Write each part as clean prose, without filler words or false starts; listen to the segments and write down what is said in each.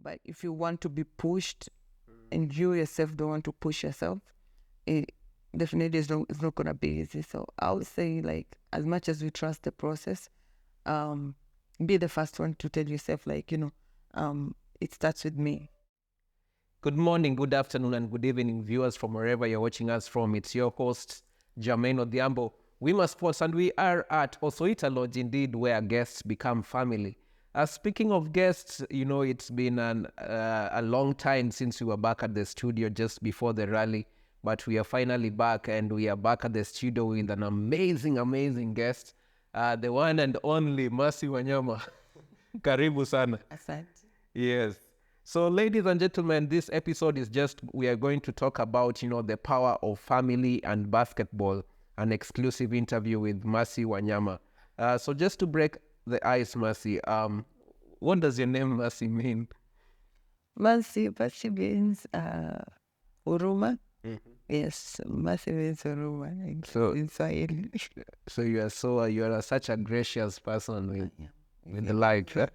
But if you want to be pushed and you yourself don't want to push yourself, it definitely it's not going to be easy. So I would say, like, as much as we trust the process, be the first one to tell yourself, like, it starts with me. Good morning, good afternoon, and good evening, viewers from wherever you're watching us from. It's your host, Jermaine Odhiambo. We must sports, and we are at Osoita Lodge, indeed, where guests become family. Speaking of guests, it's been a long time since we were back at the studio just before the rally, but we are finally back, and we are back at the studio with an amazing, amazing guest, the one and only Mercy Wanyama. Karibu sana. Asante. Yes. So, ladies and gentlemen, this episode is we are going to talk about, the power of family and basketball, an exclusive interview with Mercy Wanyama. So just to break the ice, Mercy, what does your name Mercy mean? Mercy means huruma. Mm-hmm. Yes, Mercy means huruma. So in Swahili. So you are such a gracious person with the light. Huh?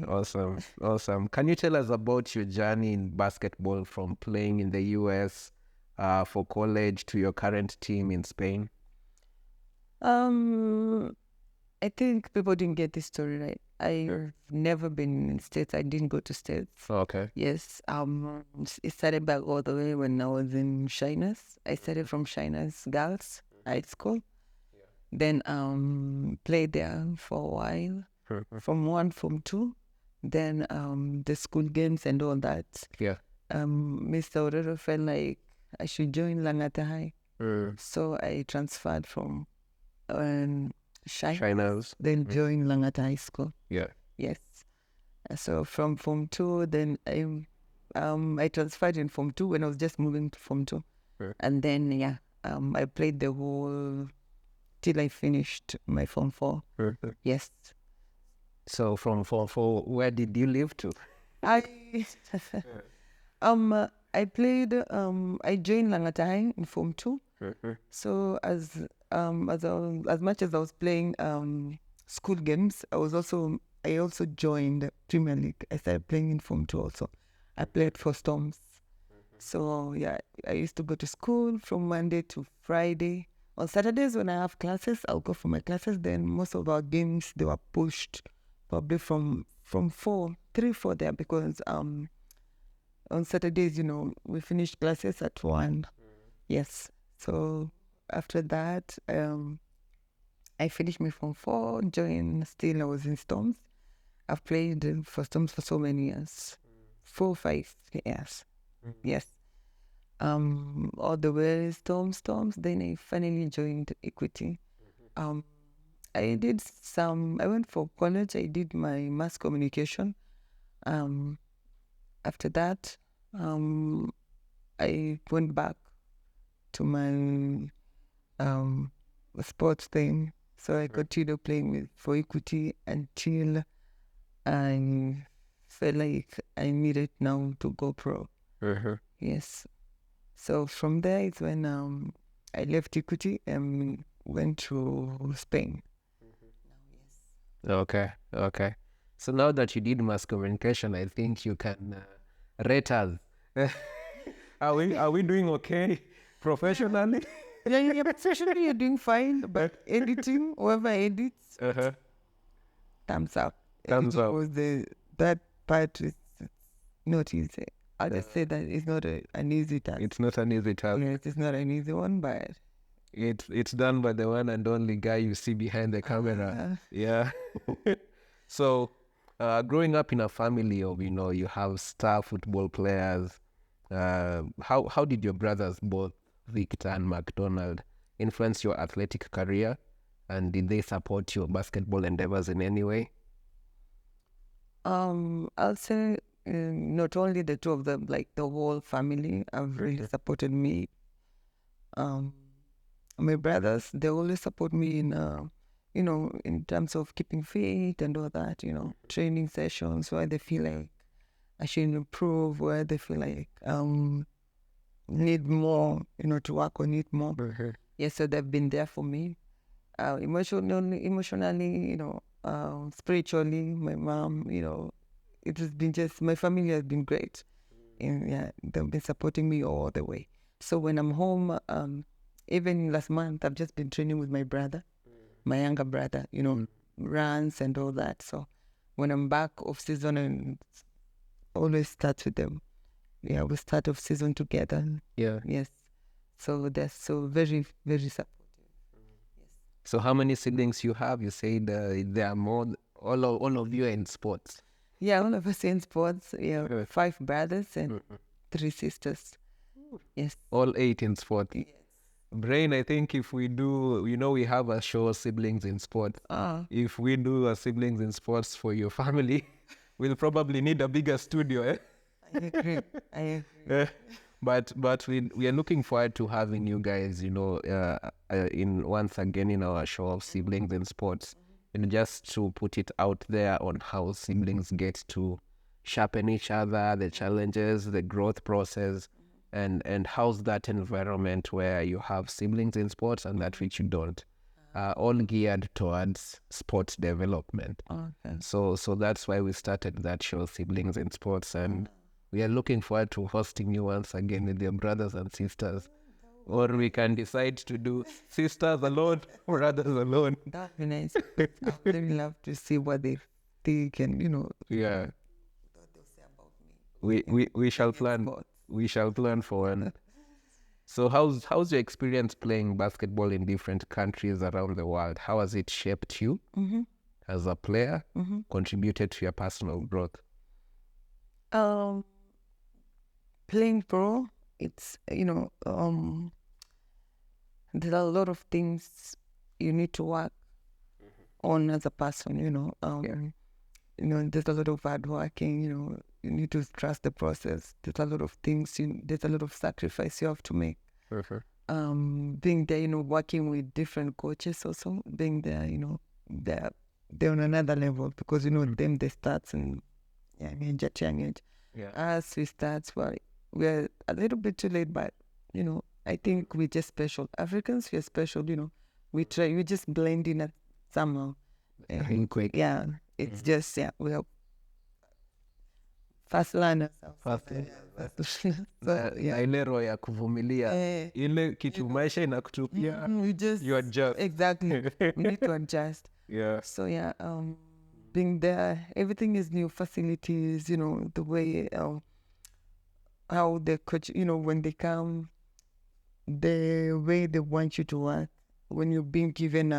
Awesome. Can you tell us about your journey in basketball from playing in the US for college to your current team in Spain? I think people didn't get this story right. I've never been in States. I didn't go to States. Okay. Yes. It started back all the way when I was in Shinas. I started from Shinas Girls High School. Yeah. Then played there for a while. From 1, from 2. Then the school games and all that. Yeah. Mr. Orero felt like I should join Langata High. So I transferred from Shinas. Then joined Langata High School. Yeah. Yes. So from Form 2, then I transferred in Form 2 when I was just moving to Form 2. And then, I played the whole till I finished my Form 4. Yes. So from Form 4, where did you live to? I played, I joined Langata High in Form 2. So as much as I was playing school games, I also joined Premier League. I started playing in Form 2 also. I played for Storms. So yeah, I used to go to school from Monday to Friday. On Saturdays when I have classes, I'll go for my classes. Then most of our games, they were pushed probably from 3, 4 there, because on Saturdays, we finished classes at 1. Yes. So after that, I finished my Form 4, I was in Storms. I've played for Storms for so many years, 4, 5 years. Yes. All the way Storms. Then I finally joined Equity. I went for college. I did my mass communication. After that, I went back to my sports thing. So I continued playing for Equity until I felt like I needed now to go pro. Yes. So from there is when I left Equity and went to Spain. Okay. So now that you did mass communication, I think you can rate us. Are we doing okay professionally? Yeah, professionally you're doing fine, but editing, whoever edits, thumbs up. Thumbs up. That part is not easy. I'll just say that it's not an easy task. It's not an easy task. Yes, it's not an easy one, but it's done by the one and only guy you see behind the camera. Yeah. So, growing up in a family of, you have star football players, how did your brothers, both Victor and McDonald, influence your athletic career? And did they support your basketball endeavors in any way? I'll say not only the two of them, like the whole family have really supported me. My brothers, they always support me in in terms of keeping fit and all that, training sessions where they feel like I should improve, where they feel like need more, to work on it more. Yes, so they've been there for me. Emotionally, spiritually, my mom, it has been just, my family has been great. And yeah, they've been supporting me all the way. So when I'm home, even last month, I've just been training with my brother, my younger brother, runs and all that. So when I'm back off season, and always start with them. Yeah, we start off season together. Yeah. Yes. So that's so very, very supportive. So how many siblings you have? You said there are more. All of you are in sports. Yeah, all of us in sports. Yeah, 5 brothers and 3 sisters. Yes. All 8 in sport. Yes. Brain, I think if we do, we have a show siblings in sport. If we do a siblings in sports for your family, we'll probably need a bigger studio. Eh? I agree. But we are looking forward to having you guys, in once again in our show of siblings in sports, and just to put it out there on how siblings get to sharpen each other, the challenges, the growth process, and how's that environment where you have siblings in sports and that which you don't, all geared towards sports development. Okay. So that's why we started that show, Siblings in Sports, and we are looking forward to hosting you once again with your brothers and sisters. Or we can decide to do sisters alone, brothers alone. That'd be nice. I'd really love to see what they think and, Yeah. what they'll say about me. We shall plan. Sports. We shall plan for one. So how's your experience playing basketball in different countries around the world? How has it shaped you as a player, contributed to your personal growth? Playing pro, it's, there's a lot of things you need to work on as a person, there's a lot of hard working, you need to trust the process. There's a lot of things, there's a lot of sacrifice you have to make. Being there, working with different coaches also, being there, they're on another level because, them, they start and young age. Yeah. As we start, we're a little bit too late, but, I think we're just special. Africans, we're special, we just blend in somehow. Quick. Yeah, it's just, we are fast learners. Ile roho ya kuvumilia, ile kitu maisha inakutupia, you adjust. Exactly. We need to adjust. Yeah. So being there, everything is new facilities, the way, how the coach, when they come, the way they want you to work, when you're being given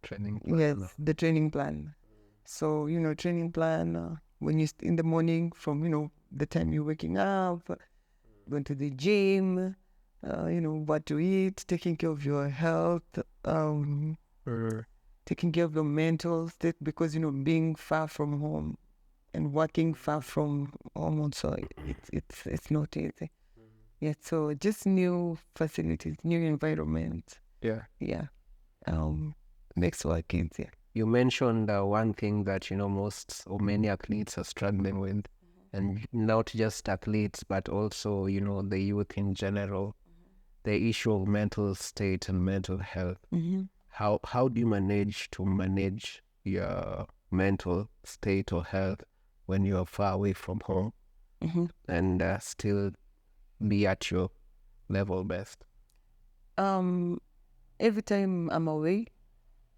Training plan. yes, the training plan. So, training plan, when you in the morning from, the time you're waking up, going to the gym, what to eat, taking care of your health, taking care of your mental state, because, being far from home and working far from home also, it's not easy. Yeah, so just new facilities, new environment. Yeah. Yeah. Makes work easier. You mentioned one thing that, most or many athletes are struggling with, and not just athletes, but also, the youth in general, the issue of mental state and mental health. How do you manage your mental state or health when you are far away from home and still be at your level best? Every time I'm away,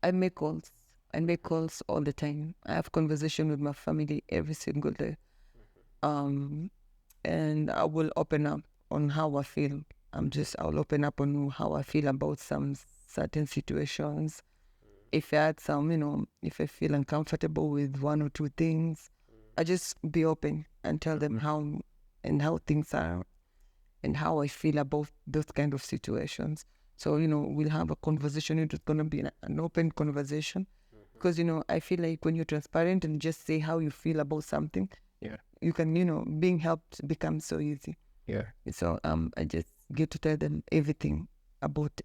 I make calls. I make calls all the time. I have conversation with my family every single day. And I will open up on how I feel. I'll open up on how I feel about some certain situations. If I had some, if I feel uncomfortable with one or two things, I just be open and tell them how things are and how I feel about those kind of situations. So, we'll have a conversation. It's going to be an open conversation. Because, I feel like when you're transparent and just say how you feel about something, you can, being helped becomes so easy. Yeah. So I just get to tell them everything about,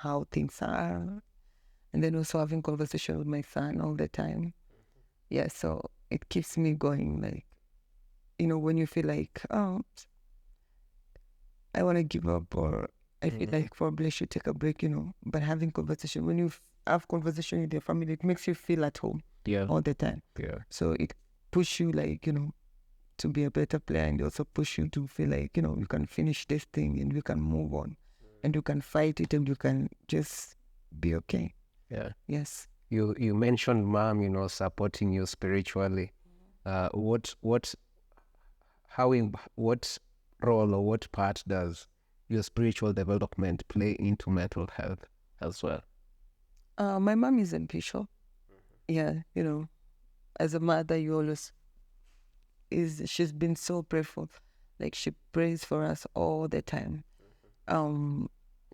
how things are. And then also having conversation with my son all the time. Yeah, so it keeps me going. Like, when you feel like, I want to give up, or I feel like probably I should take a break, but having conversation, when you have conversation with your family, it makes you feel at home. all the time. Yeah. So it push you like, to be a better player, and also push you to feel like, you can finish this thing and you can move on and you can fight it and you can just be okay. Yeah. Yes. You mentioned mom, supporting you spiritually. What role or what part does your spiritual development play into mental health as well? My mom is a bishop. Yeah, as a mother, she's been so prayerful. Like, she prays for us all the time.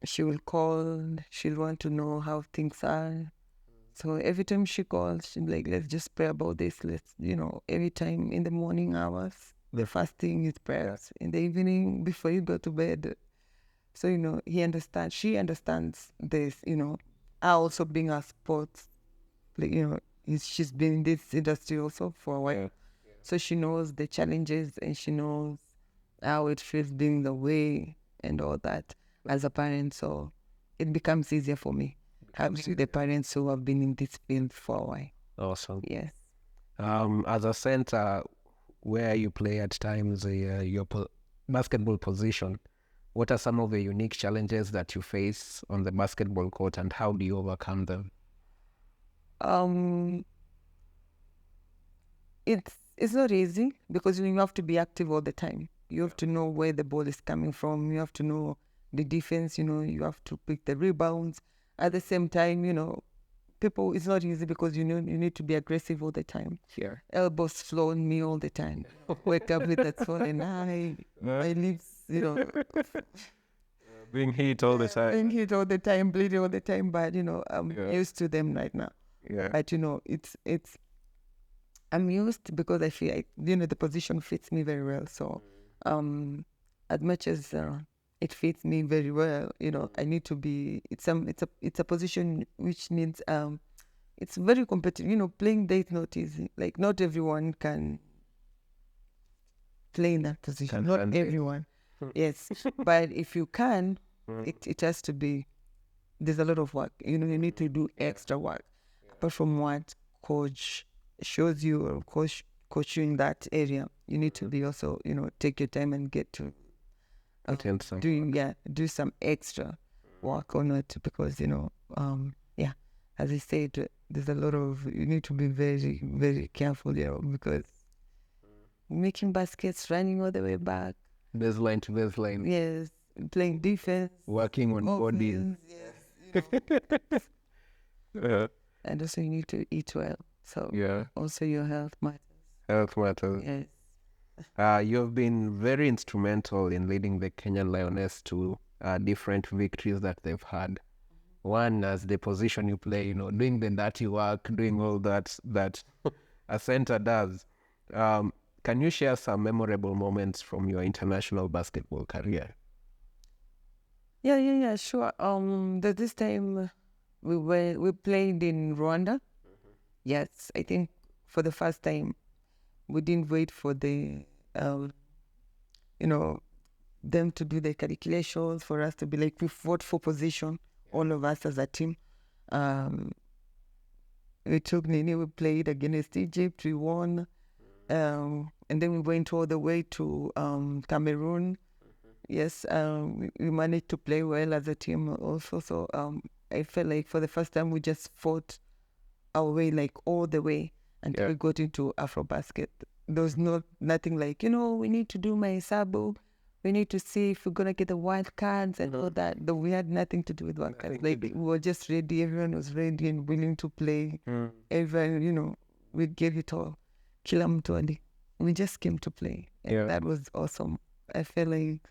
She will call, she'll want to know how things are. So every time she calls, she's like, let's just pray about this. Every time in the morning hours, the first thing is prayers. In the evening, before you go to bed. So, she understands this, I also being a sports, like, she's been in this industry also for a while. Yeah. So she knows the challenges and she knows how it feels being the way and all that as a parent. So it becomes easier for me having the parents who have been in this field for a while. Awesome. Yes. As a center, where you play at times your basketball position, what are some of the unique challenges that you face on the basketball court, and how do you overcome them? It's not easy because you have to be active all the time. You have to know where the ball is coming from. You have to know the defense. You have to pick the rebounds. At the same time, it's not easy because you need to be aggressive all the time. Yeah. Elbows flowing me all the time. Wake up with that swollen eye. My lips, being hit all the time. Being hit all the time, bleeding all the time. But I'm used to them right now. Yeah. But it's I'm used because I feel like the position fits me very well. So as much as it fits me very well, I need to be. It's a position which needs it's very competitive. Playing there is not easy. Like, not everyone can play in that position. Not everyone. Yes, but if you can, it has to be. There's a lot of work. You need to do extra work apart from what coach shows you or coach you in that area. You need to be also, take your time and get to do some extra work on it, because as I said, there's a lot of, you need to be very, very careful, because making baskets, running all the way back, baseline to baseline, yes, playing defense, working on bodies, yes, and also you need to eat well. So also your health matters. Health matters. Yes. You've been very instrumental in leading the Kenyan Lionesses to different victories that they've had. One, as the position you play, doing the dirty work, doing all that a center does. Can you share some memorable moments from your international basketball career? Yeah, sure. This time we played in Rwanda. Yes, I think for the first time we didn't wait for the them to do the calculations for us to be like, we fought for position, all of us as a team. We took Nini, we played against Egypt, we won, and then we went all the way to Cameroon. Yes, we managed to play well as a team also. So I felt like for the first time we just fought our way, like all the way until we got into Afrobasket. There was nothing like, we need to do my sabo, we need to see if we're gonna get the wild cards and all that. We had nothing to do with wild cards. Like, we were just ready. Everyone was ready and willing to play. Everyone, we gave it all. Kila mtu, we just came to play, and that was awesome. I feel like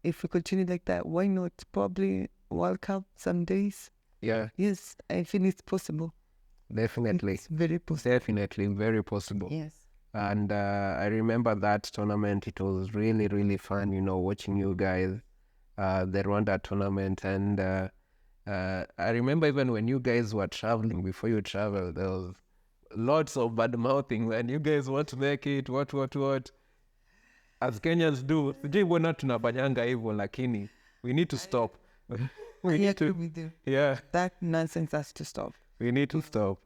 if we continue like that, why not? Probably World Cup some days. Yeah. Yes, I feel it's possible. Definitely. It's very possible. Definitely very possible. Yes. And I remember that tournament. It was really, really fun, watching you guys, the Rwanda tournament. And I remember even when you guys were traveling, before you traveled, there was lots of bad mouthing when you guys want to make it, what. As Kenyans do, sijui mbona tunafanyanga hivyo, lakini we need to stop. We need to. Yeah. That nonsense has to stop. We need to stop.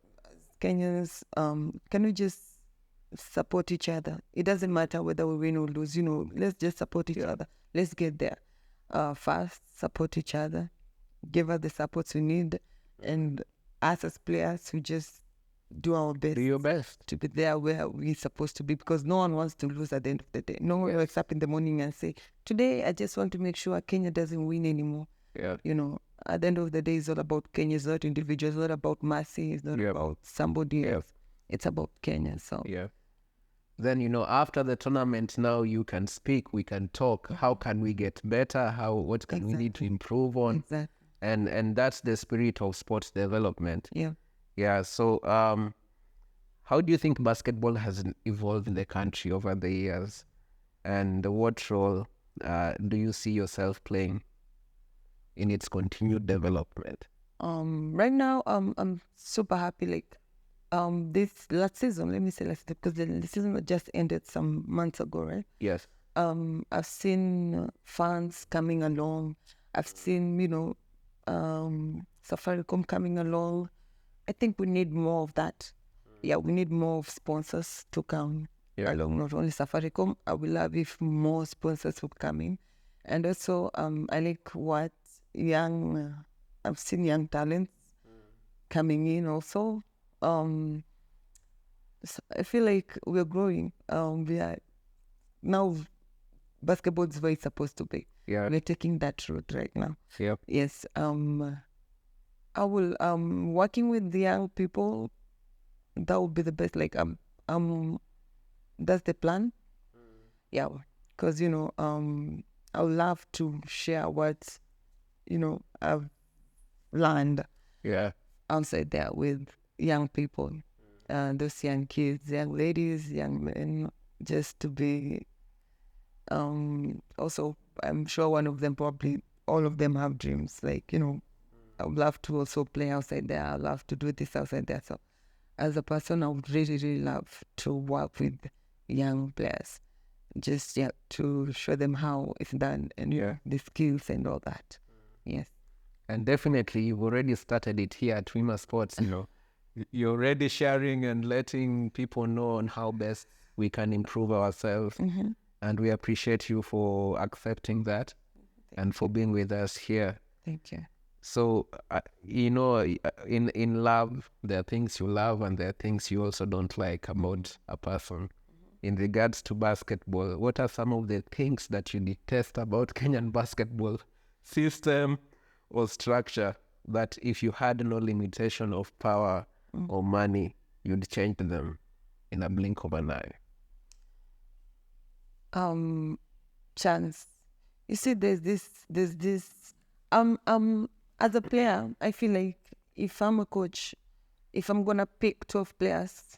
Kenyans, can we just support each other? It doesn't matter whether we win or lose, let's just support each other. Let's get there fast, support each other, give us the supports we need, and us as players, we just do our best. Do your best to be there where we're supposed to be, because no one wants to lose at the end of the day. No one wakes up in the morning and say, today I just want to make sure Kenya doesn't win anymore. Yeah. At the end of the day, it's all about Kenya. It's not individuals. It's not about Mercy. It's not about somebody else. It's about Kenya. So then after the tournament, now you can speak. We can talk. How can we get better? What can we need to improve on? Exactly. And that's the spirit of sports development. Yeah. So how do you think basketball has evolved in the country over the years, and what role do you see yourself playing in its continued development? Right now, I'm super happy. Like, this last season, let me say last season, because the season just ended some months ago, right? Yes. I've seen fans coming along. I've seen, Safaricom coming along. I think we need more of that. Yeah, we need more of sponsors to come along, not only Safaricom. I will love if more sponsors would come in. And also, I like what I've seen young talents coming in also. So I feel like we're growing. We are now, basketball is where it's supposed to be. Yeah. We're taking that route right now. Yep. Yes. I will working with the young people. That would be the best. Like that's the plan. Yeah, because I would love to share what I've learned. Yeah. Outside there with young people, those young kids, young ladies, young men, just to be. Also, I'm sure one of them, probably all of them, have dreams. Like I would love to also play outside there. I love to do this outside there. So, as a person, I would really, really love to work with young players, just to show them how it's done and the skills and all that. Yes. And definitely, you've already started it here at Wima Sports. You're already sharing and letting people know on how best we can improve ourselves. And we appreciate you for accepting that and for being with us here. Thank you. So, in love, there are things you love and there are things you also don't like about a person. In regards to basketball, what are some of the things that you detest about Kenyan basketball system or structure that if you had no limitation of power or money, you'd change them in a blink of an eye? Chance. You see, there's this as a player, I feel like if I'm a coach, if I'm gonna pick 12 players,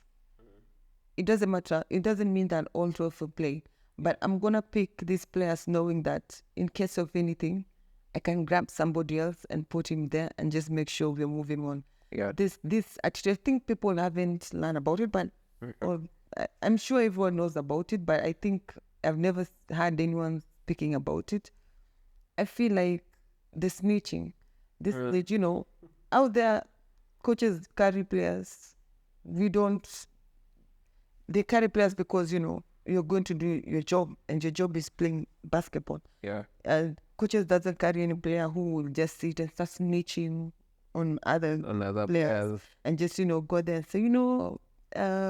it doesn't matter. It doesn't mean that all 12 will play, but I'm gonna pick these players knowing that in case of anything, I can grab somebody else and put him there and just make sure we're moving on. Yeah. This attitude, I think people haven't learned about it, but I'm sure everyone knows about it, but I think I've never had anyone speaking about it. I feel like the snitching, out there, coaches carry players. They carry players because, you're going to do your job and your job is playing basketball. Yeah. And coaches doesn't carry any player who will just sit and start snitching on other players and just, go there and say,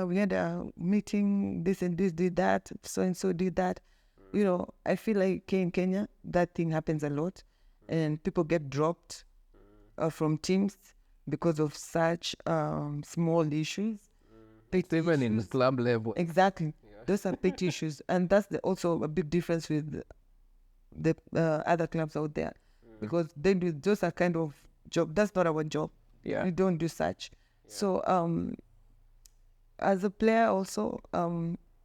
we had a meeting, this and this did that, so-and-so did that. I feel like in Kenya, that thing happens a lot. And people get dropped from teams because of such small issues. Even in club level. Exactly. Yeah. Those are petty issues. And that's also a big difference with the other clubs out there. Because they do, those are kind of job. That's not our job. Yeah. We don't do such. Yeah. So as a player also,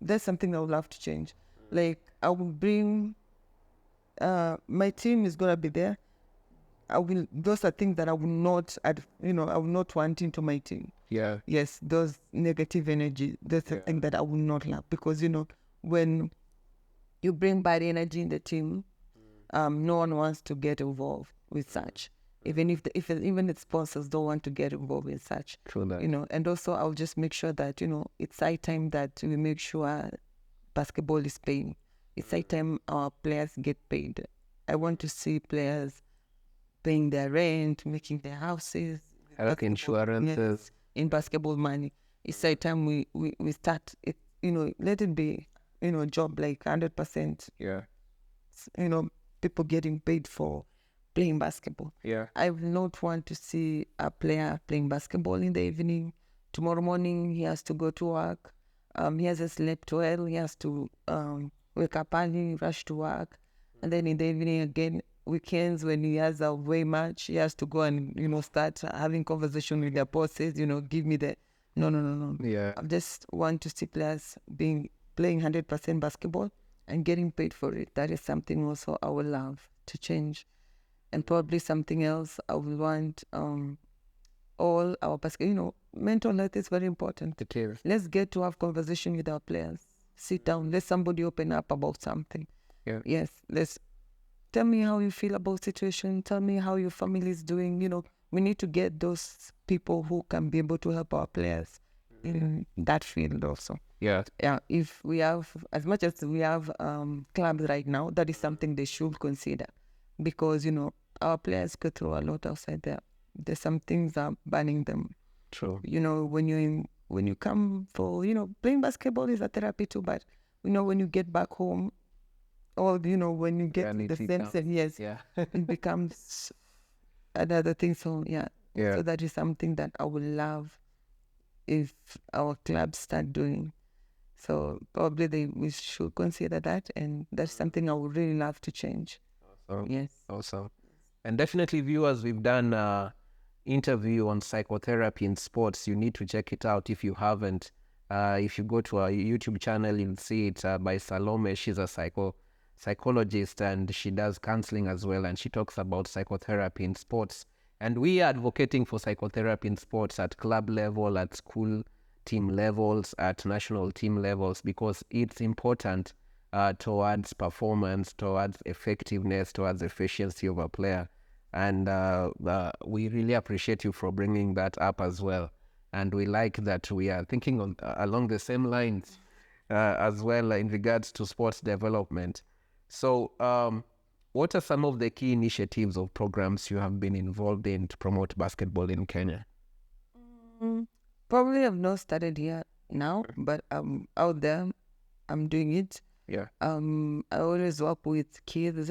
there's something I would love to change. Like I will bring, my team is going to be there. Those are things that I will not, I will not want into my team. Yeah. Yes, those negative energy, that's the thing that I will not love. Because, when you bring bad energy in the team, no one wants to get involved with such. even if even the sponsors don't want to get involved in such. True that. And also I'll just make sure that it's high time that we make sure basketball is paying. It's high time our players get paid. I want to see players paying their rent, making their houses, Health insurances. in basketball money. It's high time we start it. Let it be job like 100%. Yeah. People getting paid for playing basketball. Yeah. I will not want to see a player playing basketball in the evening. Tomorrow morning he has to go to work. He hasn't slept well. He has to wake up early, rush to work, and then in the evening again, weekends when he has a away match, he has to go and start having conversation with their bosses. Give me the no. Yeah. I just want to see players playing 100% basketball and getting paid for it. That is something also I would love to change, and probably something else I would want. All our basketball, mental health is very important. Let's get to have conversation with our players. Sit down. Let somebody open up about something. Yeah. Yes. Tell me how you feel about situation. Tell me how your family is doing. We need to get those people who can be able to help our players in that field also. Yeah. Yeah. If we have, as much as we have clubs right now, that is something they should consider, because our players go through a lot outside there. There's some things that are banning them. True. When you come for playing basketball is a therapy too, but when you get back home, or when you get the sense, yes, Yeah. it becomes another thing. So Yeah. so that is something that I would love if our clubs start doing. So probably we should consider that, and that's something I would really love to change. Awesome. Yes. Awesome. And definitely, viewers, we've done interview on psychotherapy in sports. You need to check it out if you haven't. If you go to our YouTube channel, you'll see it by Salome. She's a psychologist, and she does counseling as well, and she talks about psychotherapy in sports. And we are advocating for psychotherapy in sports at club level, at school team levels, at national team levels, because it's important towards performance, towards effectiveness, towards efficiency of a player. And we really appreciate you for bringing that up as well. And we like that we are thinking along the same lines as well in regards to sports development. So what are some of the key initiatives or programs you have been involved in to promote basketball in Kenya? Probably I've not started here now, but I'm out there. I'm doing it. Yeah. I always work with kids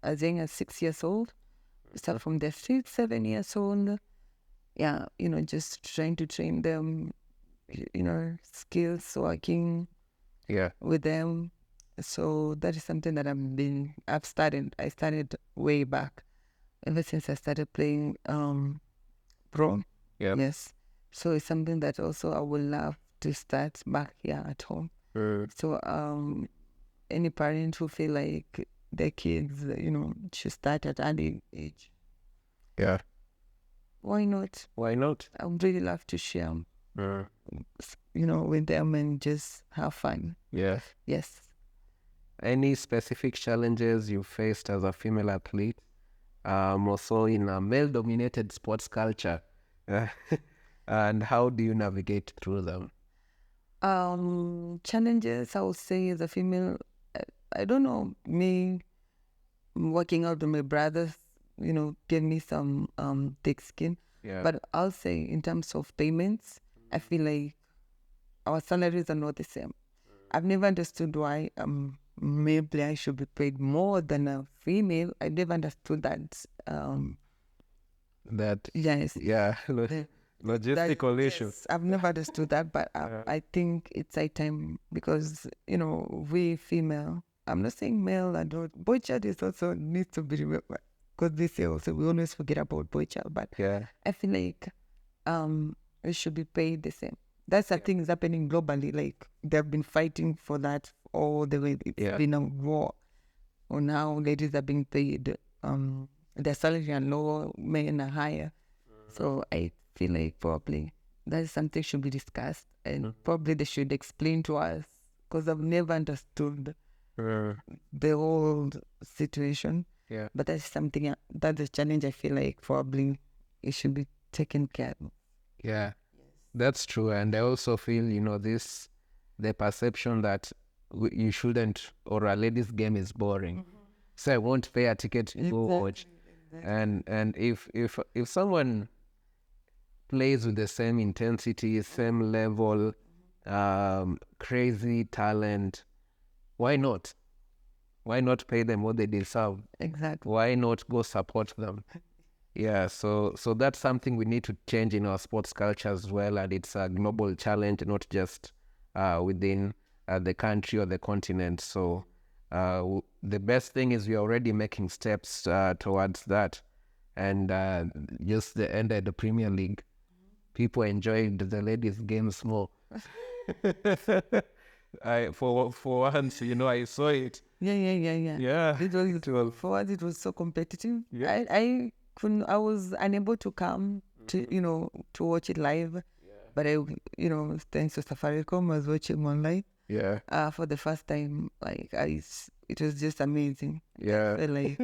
as young as 6 years old. Start from the 6, 7 years old. Yeah, just trying to train them, skills, working with them. So that is something that I've started. I started way back, ever since I started playing pro. Yeah. Yes. So it's something that also I would love to start back here at home. So any parent who feel like their kids, should start at early age. Yeah. Why not? Why not? I would really love to share, with them and just have fun. Yeah. Yes. Any specific challenges you faced as a female athlete, also in a male-dominated sports culture, and how do you navigate through them? Challenges, I would say, as a female, I don't know, me working out with my brothers, gave me some thick skin. Yeah. But I'll say in terms of payments, I feel like our salaries are not the same. I've never understood why male player should be paid more than a female. I never understood that. Yes. Yeah. Logistical issue. Yes, I've never understood that, but I think it's a time, because we female. I'm not saying male. I don't. Boy child is also needs to be remembered, because they say also we always forget about boy child. But I feel like we should be paid the same. That's the thing is happening globally. Like they've been fighting for that all the way. It's been a war. Or now ladies are being paid their salary are lower, men are higher. So I feel like probably that is something should be discussed, and probably they should explain to us, because I've never understood the whole situation. Yeah. But that's something, that's a challenge I feel like probably it should be taken care of. Yeah, that's true. And I also feel, the perception that you shouldn't, or a ladies' game is boring. So I won't pay a ticket to go watch. And if someone plays with the same intensity, same level, crazy talent, why not? Why not pay them what they deserve? Exactly. Why not go support them? Yeah, so that's something we need to change in our sports culture as well, and it's a global challenge, not just within the country or the continent. So the best thing is we're already making steps towards that, and just the end of the Premier League, people enjoyed the ladies' games more. For once, I saw it. Yeah. Yeah, It was, for us, it was so competitive. Yeah. I couldn't, I was unable to come to, to watch it live. But I, thanks to Safaricom, I was watching online. Yeah. For the first time, like it was just amazing. Yeah. I felt like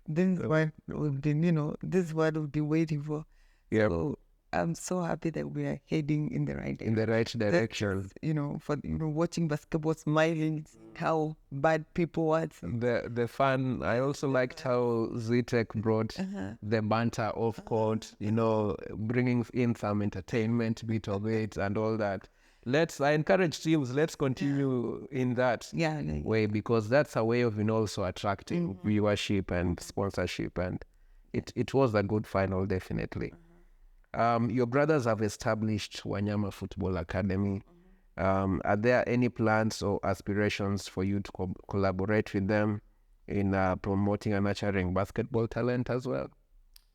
this is what we've been, this is what we've been waiting for. Yeah. So I'm so happy that we are heading in the right direction. In the right direction. For watching basketball, smiling, how bad people was. The fun. I also liked how Zitek brought the banter off court. Bringing in some entertainment bit of it and all that. I encourage teams. Let's continue in that way, because that's a way of also attracting viewership and sponsorship, and it was a good final, definitely. Your brothers have established Wanyama Football Academy. Are there any plans or aspirations for you to collaborate with them in promoting and nurturing basketball talent as well?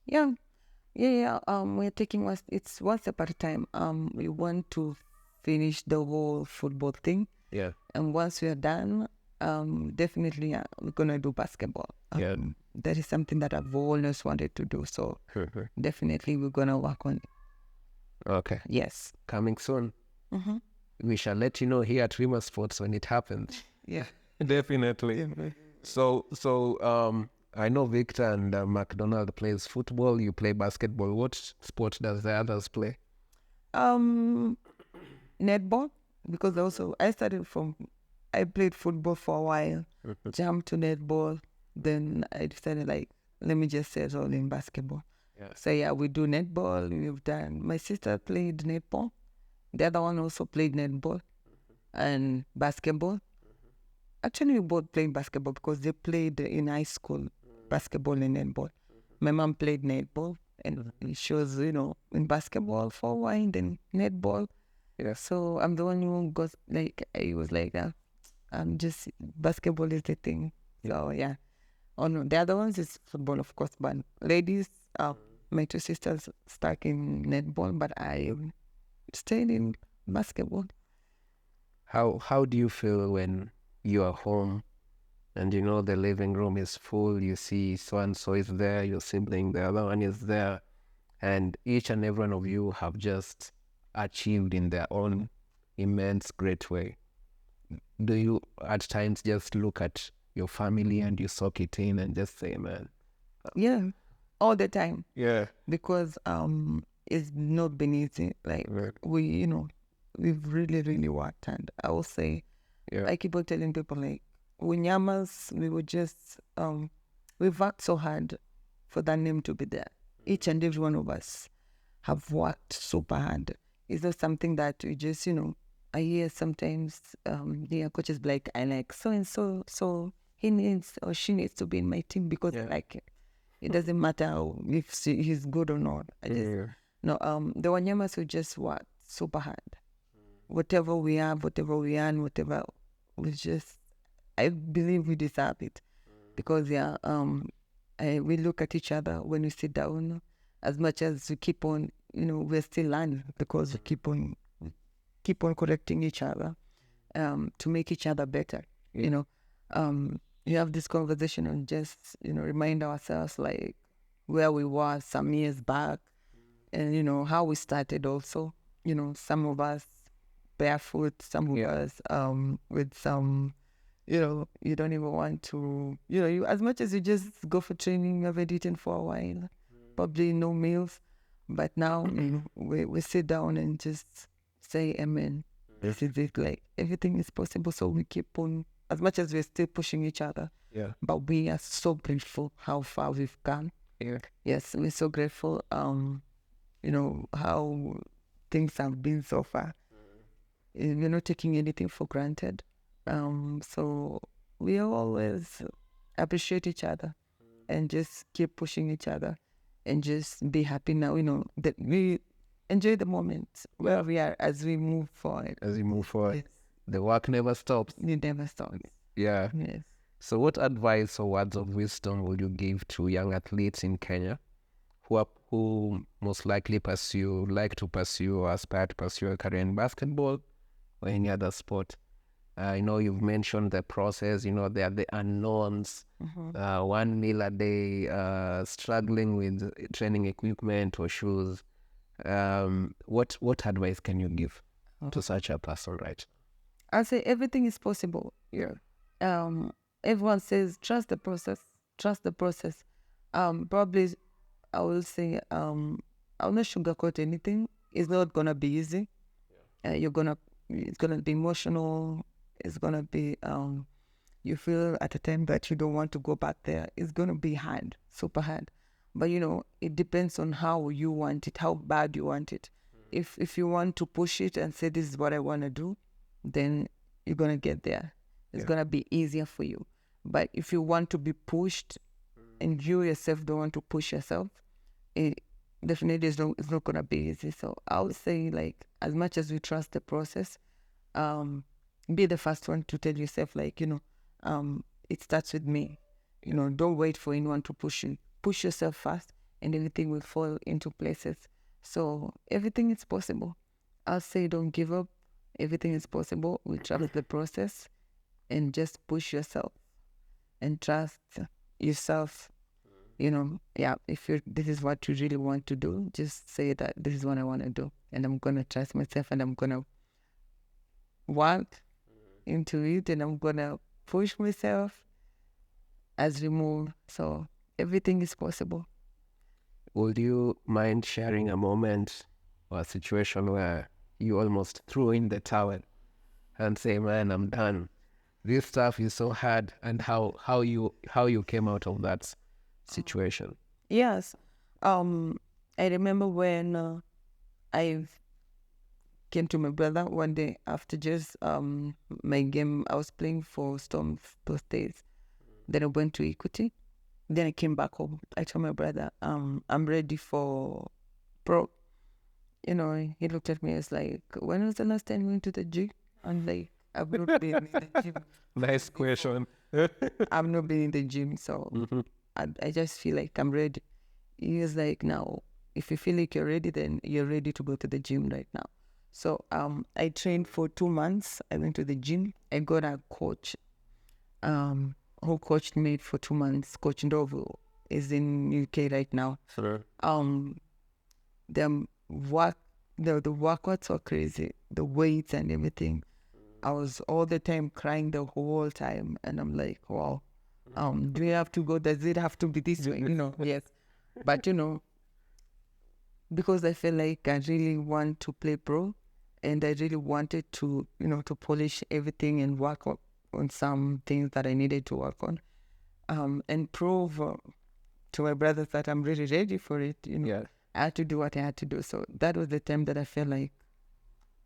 Yeah. We're taking it's one step at a time. We want to finish the whole football thing. Yeah. And once we are done, definitely we're gonna do basketball. Yeah. That is something that I've always wanted to do. So definitely we're gonna work on it. Okay. Yes. Coming soon. We shall let you know here at Rima Sports when it happens. Yeah. Definitely. Yeah. So I know Victor and McDonald plays football. You play basketball. What sport does the others play? Netball, because also I played football for a while, jumped to netball, then I decided let me just settle in basketball. Yeah. So we do netball. My sister played netball. The other one also played netball and basketball. Actually, we both played basketball because they played in high school, basketball and netball. My mom played netball, and she was, in basketball for a while, then netball. Yeah. So I'm the one who got, I was like, I'm just, basketball is the thing. So, yeah. Oh, no, the other ones is football, of course, but ladies, my two sisters stuck in netball, but I stayed in basketball. How do you feel when you are home and the living room is full, you see so-and-so is there, your sibling, the other one is there, and each and every one of you have just achieved in their own immense great way? Do you at times just look at your family and you soak it in and just say, man? Yeah, all the time. Yeah. Because it's not been easy. We've really, really worked, and I will say, I keep on telling people, Wanyamas, we were just, we've worked so hard for that name to be there. Each and every one of us have worked super hard. It's not something that we just, I hear sometimes the coaches be like, I like so-and-so, so he needs or she needs to be in my team because I like it. It doesn't matter if he's good or not. No, the Wanyamas will just work super hard. Whatever we have, whatever we earn, whatever, I believe we deserve it. Because, we look at each other when we sit down, as much as we keep on, we're still learning because we keep on correcting each other to make each other better. You have this conversation and just, remind ourselves where we were some years back and, how we started also. Some of us barefoot, some of us with some, you don't even want to, you, as much as you just go for training, you haven't eaten for a while, probably no meals. But now we sit down and just say, amen. This is it. Like, everything is possible. So we keep on, as much as we're still pushing each other. Yeah. But we are so grateful how far we've come. Yeah. Yes, we're so grateful, how things have been so far. We're not taking anything for granted. So we always appreciate each other and just keep pushing each other and just be happy now, that we enjoy the moment where we are as we move forward. As you move forward, Yes. the work never stops. It never stops. Yeah. Yes. So what advice or words of wisdom would you give to young athletes in Kenya who most likely like to pursue or aspire to pursue a career in basketball or any other sport? I know you've mentioned the process, there are the unknowns, 1 meal a day, struggling with training equipment or shoes. What advice can you give to such a person, right? I'll say everything is possible. Yeah. Everyone says trust the process. Trust the process. Probably I will say I'll not sugarcoat anything. It's not gonna be easy. It's gonna be emotional. It's gonna be you feel at a time that you don't want to go back there. It's gonna be hard, super hard. But it depends on how you want it, how bad you want it. If you want to push it and say this is what I want to do, then you're gonna get there. It's gonna be easier for you. But if you want to be pushed and you yourself don't want to push yourself, it definitely it's not gonna be easy. So I would say, like, as much as we trust the process, be the first one to tell yourself, like, it starts with me. Don't wait for anyone to push you. Push yourself first and everything will fall into places. So everything is possible. I'll say don't give up. Everything is possible. We trust the process and just push yourself and trust yourself. If this is what you really want to do, just say that this is what I want to do, and I'm gonna trust myself, and I'm gonna work into it, and I'm gonna push myself as we move. So everything is possible. Would you mind sharing a moment or a situation where you almost threw in the towel and say, man, I'm done. This stuff is so hard, and how you came out of that situation? Yes. I remember when I came to my brother one day after just my game. I was playing for Storm those days. Then I went to Equity. Then I came back home. I told my brother, I'm ready for pro. He looked at me as like, when was the last time you went to the gym? I'm like, I've not been in the gym. Nice question. I've not been in the gym, so I just feel like I'm ready. He was like, now, if you feel like you're ready, then you're ready to go to the gym right now. So I trained for 2 months. I went to the gym. I got a coach who coached me for 2 months. Coach Ndovu is in UK right now. Sure. The workouts were crazy. The weights and everything. I was all the time crying the whole time, and I'm like, wow. Do we have to go? Does it have to be this way? Yes. But because I feel like I really want to play pro, and I really wanted to, to polish everything and work on some things that I needed to work on, and prove to my brothers that I'm really ready for it. Yeah. I had to do what I had to do. So that was the time that I felt like,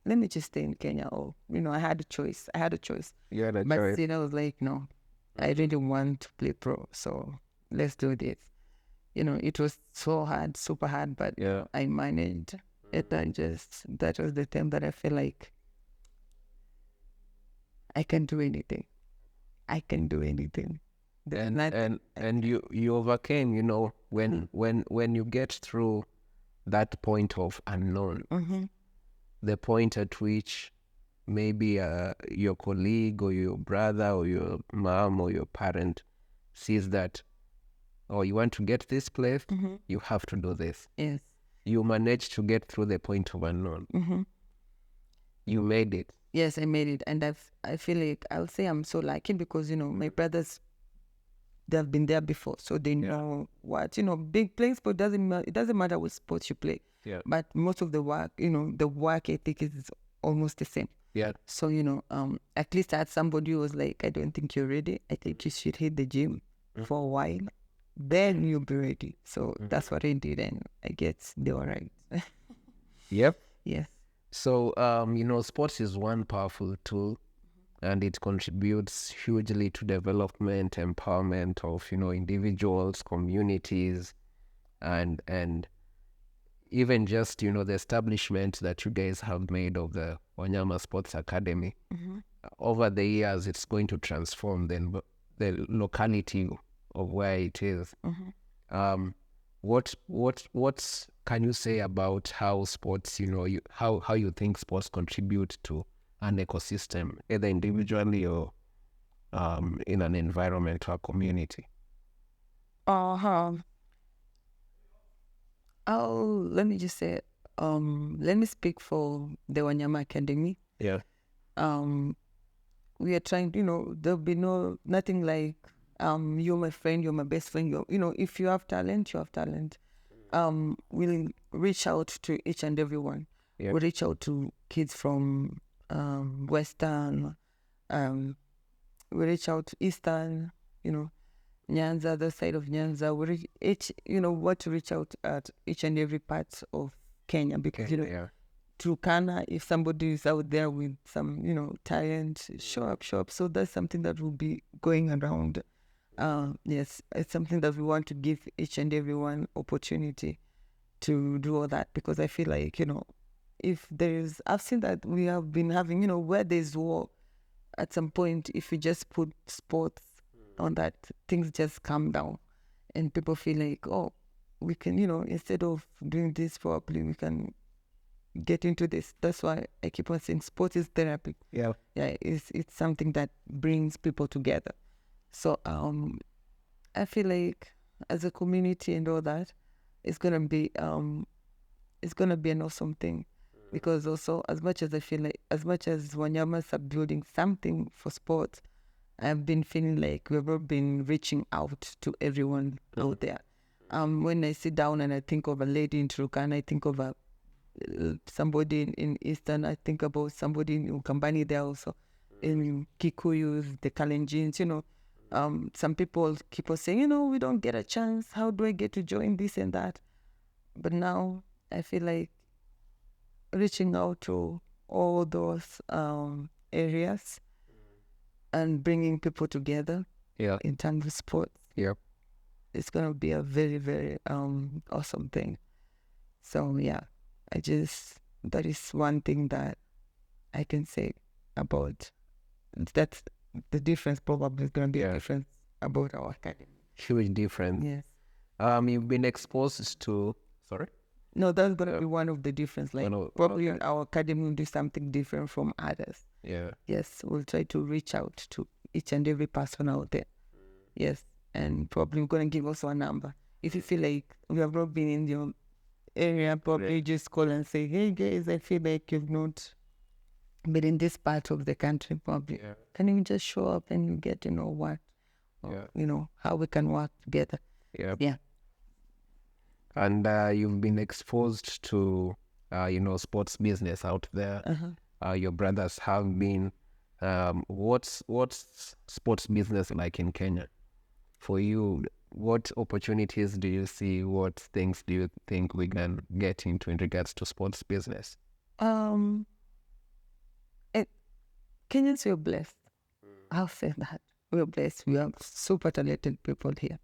let me just stay in Kenya. Or, I had a choice. You had a But choice. still, I was like, no, I really want to play pro. So let's do this. It was so hard, super hard, but Yeah. I managed it. And that was the time that I feel like I can do anything. I can do anything. There's nothing. And you overcame, when you get through that point of unknown, the point at which maybe your colleague or your brother or your mom or your parent sees that, oh, you want to get this place, you have to do this. Yes. You managed to get through the point of unknown. You made it. Yes, I made it, and I feel like I'll say I'm so lucky because my brothers, they've been there before, so they know what big playing sport doesn't matter. It doesn't matter what sports you play. Yeah. But most of the work, the work ethic is almost the same. Yeah. So at least I had somebody who was like, I don't think you're ready. I think you should hit the gym for a while, then you'll be ready. So that's what I did, and I guess they were right. Yep. Yes. So, sports is one powerful tool, and it contributes hugely to development, empowerment of, individuals, communities, and even just, the establishment that you guys have made of the Wanyama Sports Academy. Over the years, it's going to transform the locality of where it is. What can you say about how sports, how you think sports contribute to an ecosystem, either individually or in an environment or community? Let me just say, let me speak for the Wanyama Academy. Yeah. We are trying, there'll be nothing like, you're my friend, you're my best friend. If you have talent, you have talent. We'll reach out to each and everyone. Yeah. We'll reach out to kids from Western. We reach out to Eastern. Nyanza, the side of Nyanza. We reach to reach out at each and every part of Kenya because Turkana, if somebody is out there with some talent, show up. So that's something that will be going around. Yes, it's something that we want to give each and everyone opportunity to do all that, because I feel like if there's, I've seen that we have been having where there's war, at some point if you just put sports on that, things just calm down and people feel like, oh, we can instead of doing this properly, we can get into this. That's why I keep on saying sports is therapy. Yeah. It's something that brings people together. So I feel like as a community and all that, it's gonna be an awesome thing, because also as much as Wanyamas are building something for sports, I've been feeling like we've all been reaching out to everyone out there. When I sit down and I think of a lady in Turkana, I think of somebody in Eastern, I think about somebody in Ukambani there also, in Kikuyus, the Kalenjins, some people keep on saying, we don't get a chance. How do I get to join this and that? But now I feel like reaching out to all those areas and bringing people together in terms of sports. Yep. It's going to be a very, very awesome thing. So, that is one thing that I can say about. That's the difference. Probably is going to be a difference about our academy. Huge difference. Yes. You've been exposed to. Sorry. No, that's going to be one of the difference. Like probably our academy will do something different from others. Yeah. Yes, we'll try to reach out to each and every person out there. Yes, and probably we're going to give also a number. If you feel like we have not been in your area, probably just call and say, hey guys, I feel like you've not been in this part of the country, probably. Yeah. Can you just show up and you get to know what, how we can work together. Yeah. And you've been exposed to, sports business out there. Your brothers have been. What's sports business like in Kenya? For you, what opportunities do you see? What things do you think we can get into in regards to sports business? Kenyans, we're blessed. I'll say that. We're blessed. We have super talented people here.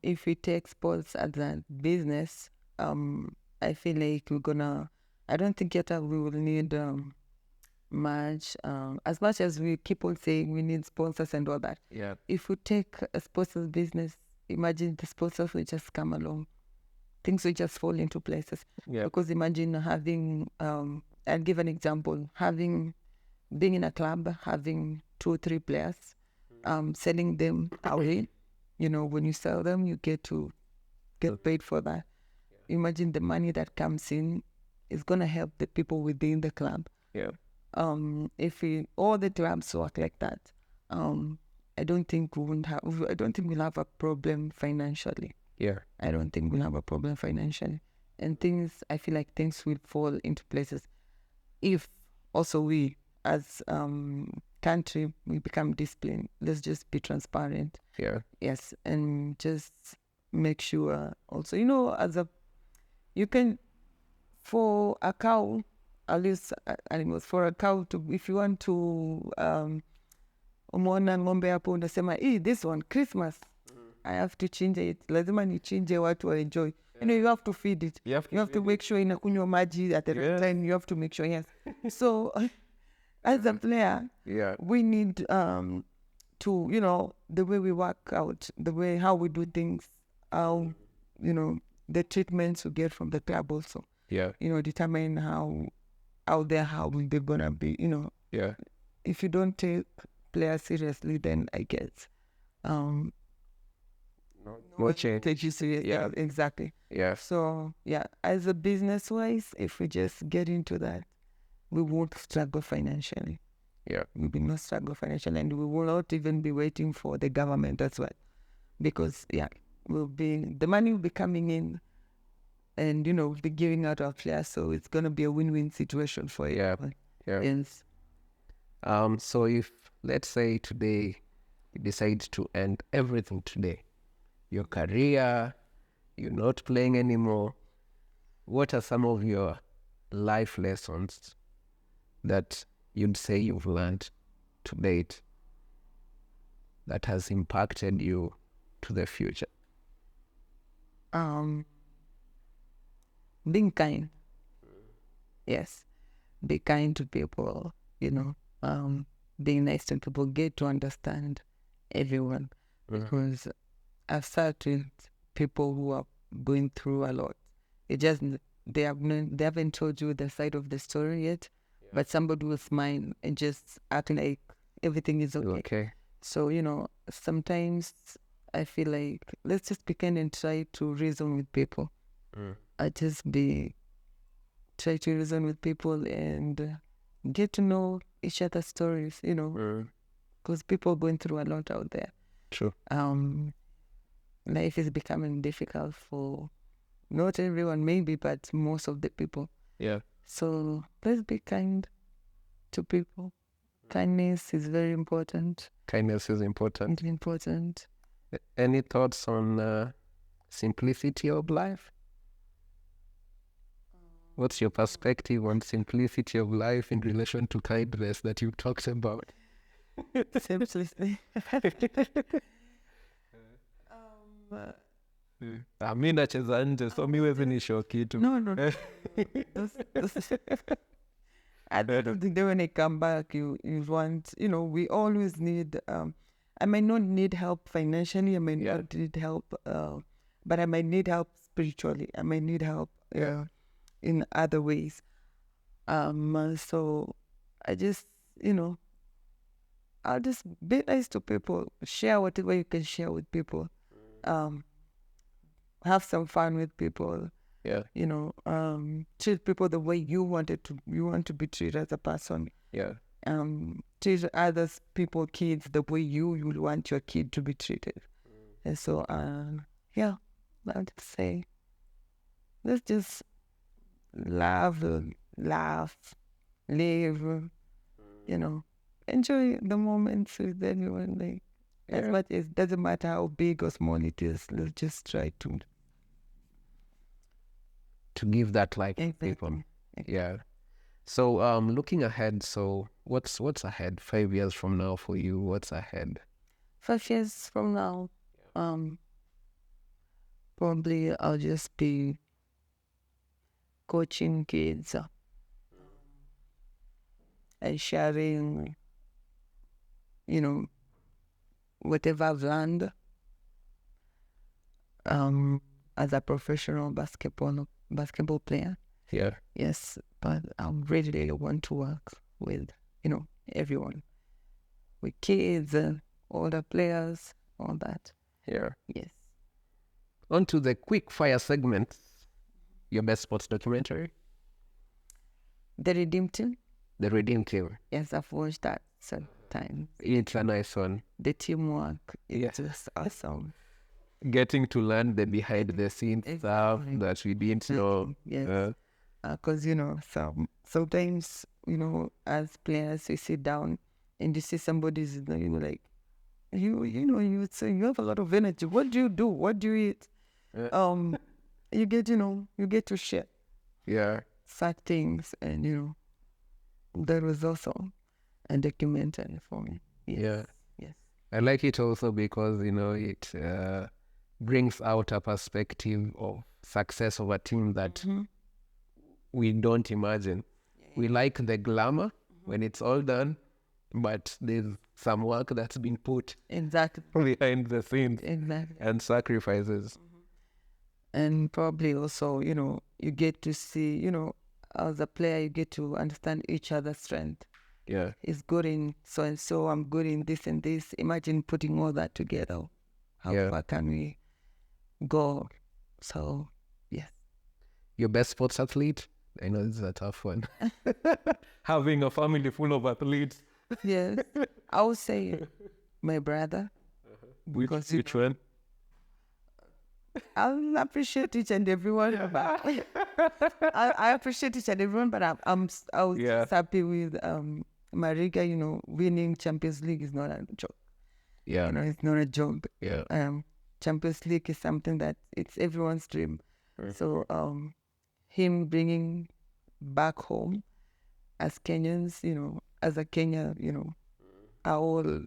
If we take sports as a business, I feel like I don't think yet we will need much, as much as we keep on saying we need sponsors and all that. Yeah. If we take a sports business, imagine the sponsors will just come along. Things will just fall into places. Yeah. Because imagine having, I'll give an example, being in a club, having 2 or 3 players, selling them away. When you sell them, you get paid for that. Yeah. Imagine the money that comes in is going to help the people within the club. Yeah. if all the clubs work like that, I don't think we'll have a problem financially. Yeah. I don't think we'll have a problem financially. And I feel like things will fall into places if also we, as country, we become disciplined. Let's just be transparent. Yeah. Yes, and just make sure also, you can, for a cow, at least animals, for a cow to, if you want to, umeona ng'ombe hapo unasema, this one, Christmas, I have to change it. Lazima nichinje watu wa enjoy. You have to feed it. You have to make sure inakunywa maji at the right time. You have to make sure, yes. So, as a player, we need to, the way we work out, how we do things, how, the treatments we get from the club also. Yeah. Determine how they're gonna be, Yeah. If you don't take players seriously, then I guess no change. Take you serious. Yeah. Exactly. Yeah. So as a business wise, if we just get into that, we won't struggle financially. Yeah. We will not struggle financially, and we will not even be waiting for the government as well, because the money will be coming in, and we'll be giving out our players, so it's gonna be a win-win situation for everyone. Yeah. Yes. So if, let's say today you decide to end everything today, your career, you're not playing anymore, what are some of your life lessons that you'd say you've learned to date that has impacted you to the future? Being kind. Yes. Be kind to people, being nice to people, get to understand everyone. Because I've sat with people who are going through a lot. They haven't told you the side of the story yet, but somebody will smile and just act like everything is okay. Okay. So, sometimes I feel like let's just be kind and try to reason with people. Try to reason with people and get to know each other's stories, because people are going through a lot out there. True. Life is becoming difficult for not everyone, maybe, but most of the people. Yeah. So let's be kind to people. Kindness is very important. Kindness is important. It's important. Any thoughts on simplicity of life? What's your perspective on simplicity of life in relation to kindness that you talked about? Simplicity. Mi nacheza nje, so mi wezi nishow kitu. No. I don't think that when I come back, you want, we always need, I might not need help financially, I might not need help, but I might need help spiritually. I might need help in other ways. So I just, I'll just be nice to people, share whatever you can share with people, have some fun with people. Yeah. Treat people the way you want to be treated as a person. Yeah. Treat others, people, kids, the way you would want your kid to be treated. And so, I'll just say, let's just laugh, live, enjoy the moments with everyone. As much as it doesn't matter how big or small it is, let's just try to give that life to Exactly. people. Yeah. So looking ahead, so what's ahead 5 years from now for you? What's ahead? 5 years from now, probably I'll just be coaching kids and sharing, whatever I've learned as a professional basketball player. Yeah. Yes, but I really want to work with, everyone, with kids and older players, all that. Yeah. Yes. On to the quick fire segment. Your best sports documentary? The Redeemed Team. The redeem team. Yes, I've watched that sometimes. It's a nice one. The teamwork is Yeah. just awesome. Getting to learn the behind the scenes stuff Exactly. that we didn't know. Yes. Because, sometimes, as players, you sit down and you see somebody's, like, you say you have a lot of energy. What do you do? What do you eat? You get to share Yeah. such things, and that was also a documentary for me. Yes. Yes. I like it also because, it brings out a perspective of success of a team that we don't imagine. We like the glamour when it's all done, but there's some work that's been put Exactly. behind the scenes Exactly. and sacrifices. And probably also, you get to see, as a player, you get to understand each other's strength. Yeah. He's good in so and so, I'm good in this and this. Imagine putting all that together. How far can we go? So, yes. Your best sports athlete? I know this is a tough one. Having a family full of athletes. Yes. I would say my brother. Which one? I appreciate each and everyone. I appreciate each and everyone, but I was just happy with Mariga. Winning Champions League is not a joke. Yeah. It's not a joke. Yeah. Champions League is something that it's everyone's dream. So him bringing back home as Kenyans, as a Kenya, are all,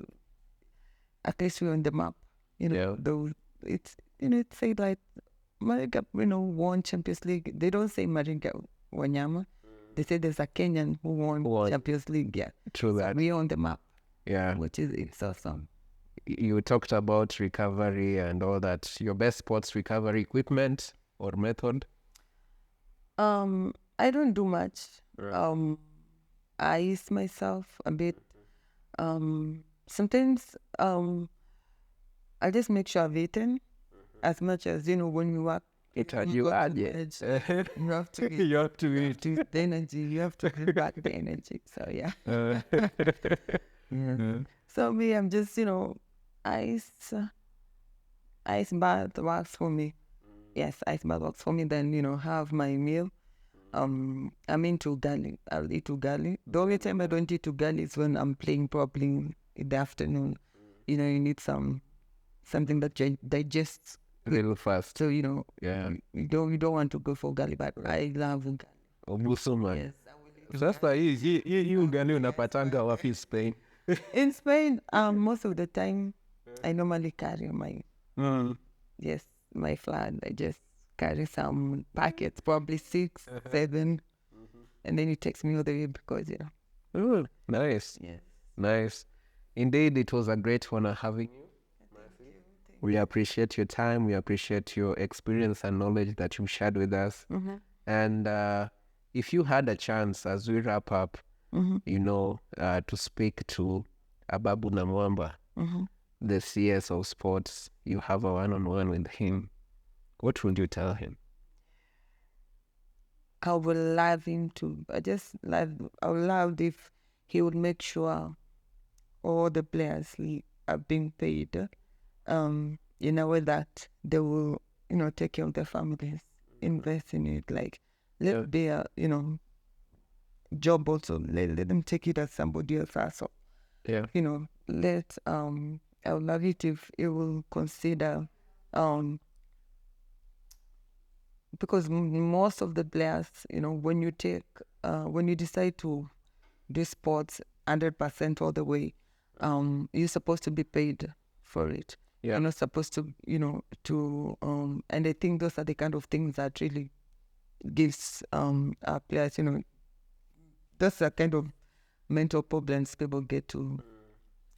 at least we're on the map. Though it's say like Mariga, won Champions League. They don't say Mariga Wanyama. They say there's a Kenyan who won Champions League. Yeah, true that. So we're on the map. Yeah, which is it's awesome. You talked about recovery and all that. Your best sports recovery equipment or method? I don't do much. I ease myself a bit. Sometimes I just make sure I've eaten as much as when you work. You have to eat. You have to eat the energy. You have to bring back the energy. So yeah. So me, I'm just ice bath works for me. Yes, ice bath works for me. Then have my meal. I'm into ugali. I'll eat ugali. The only time I don't eat ugali is when I'm playing properly in the afternoon. You need something that digests a little fast. So you don't want to go for ugali, but I love ugali. Obusuma. Yes, Sasa hii ugali unapatanga wapi Spain? In Spain, most of the time I normally carry my my flour. I just carry some packets, probably 6, 7, and then it takes me all the way because Nice. Yes. Nice. Indeed, it was a great honor having you. We appreciate your time. We appreciate your experience and knowledge that you shared with us. And if you had a chance, as we wrap up, to speak to Ababu Namwamba, the CS of sports, you have a one-on-one with him, what would you tell him? I would love him to. I would love if he would make sure all the players are being paid in a way that they will, take care of their families, invest in it, like let their, job also, let them take it as somebody else also. Yeah. I would love it if it will consider, because most of the players, when you decide to do sports 100% all the way, you're supposed to be paid for it. Yeah. You're not supposed to, and I think those are the kind of things that really gives our players, those are kind of mental problems people get to,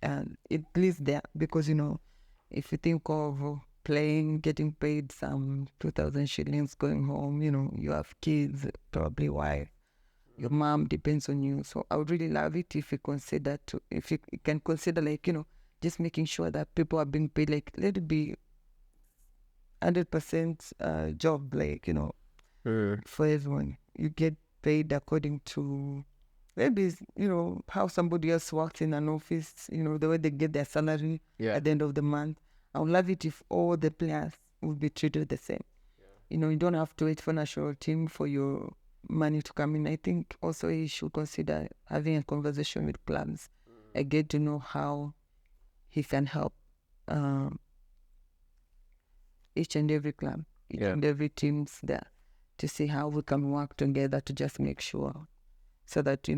and it leaves there because, if you think of playing, getting paid some 2,000 shillings, going home, you have kids, probably wife, your mom depends on you. So I would really love it if you can consider just making sure that people are being paid, let it be 100% job, for everyone. You get paid according to maybe it's, how somebody else works in an office, the way they get their salary at the end of the month. I would love it if all the players would be treated the same. You don't have to wait for national team for your money to come in. I think also you should consider having a conversation with clubs. I get to know how he can help each and every club, each and every team's there, to see how we can work together to just make sure so that,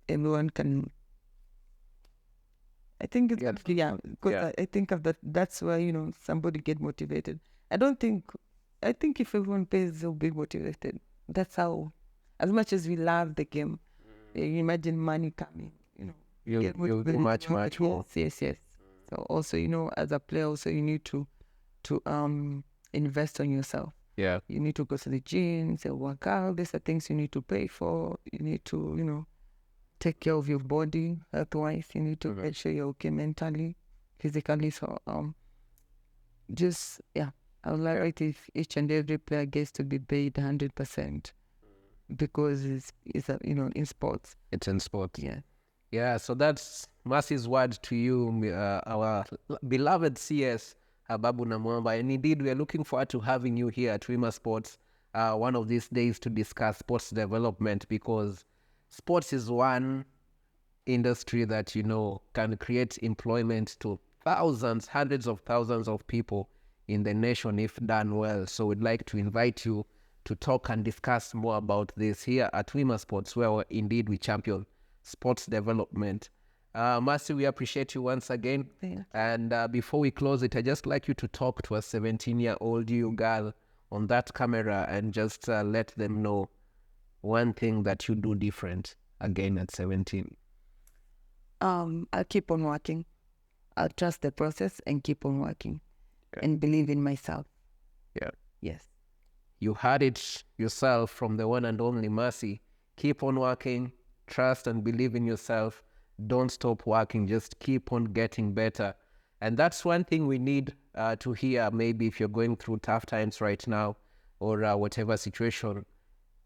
everyone can. I think it's I think of that. That's why somebody get motivated. I think if everyone pays, they'll be motivated. That's how. As much as we love the game, imagine money coming. You'll do much more. Yes. So also, as a player, also you need to invest on yourself. Yeah. You need to go to the gym, say work out. These are things you need to pay for. You need to, take care of your body health-wise. You need to make sure you're okay mentally, physically. So I would like it if each and every player gets to be paid 100% because it's in sports. It's in sports. Yeah. Yeah, so that's Mercy's word to you, our beloved CS, Babu Namwamba. And indeed, we are looking forward to having you here at Wima Sports one of these days to discuss sports development, because sports is one industry that, can create employment to thousands, hundreds of thousands of people in the nation if done well. So we'd like to invite you to talk and discuss more about this here at Wima Sports, where indeed we champion sports development. Mercy, we appreciate you once again. And before we close it, I'd just like you to talk to a 17-year-old you girl on that camera and just let them know one thing that you do different again at 17. I'll keep on working. I'll trust the process and keep on working and believe in myself. Yeah. Yes. You heard it yourself from the one and only Mercy. Keep on working. Trust and believe in yourself. Don't stop working. Just keep on getting better. And that's one thing we need to hear. Maybe if you're going through tough times right now or whatever situation,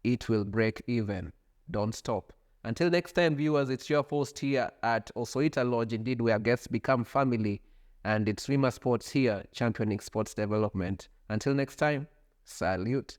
it will break even. Don't stop. Until next time, viewers, it's your host here at Osoita Lodge, indeed, where guests become family. And it's Wima Sports here, championing sports development. Until next time, salute.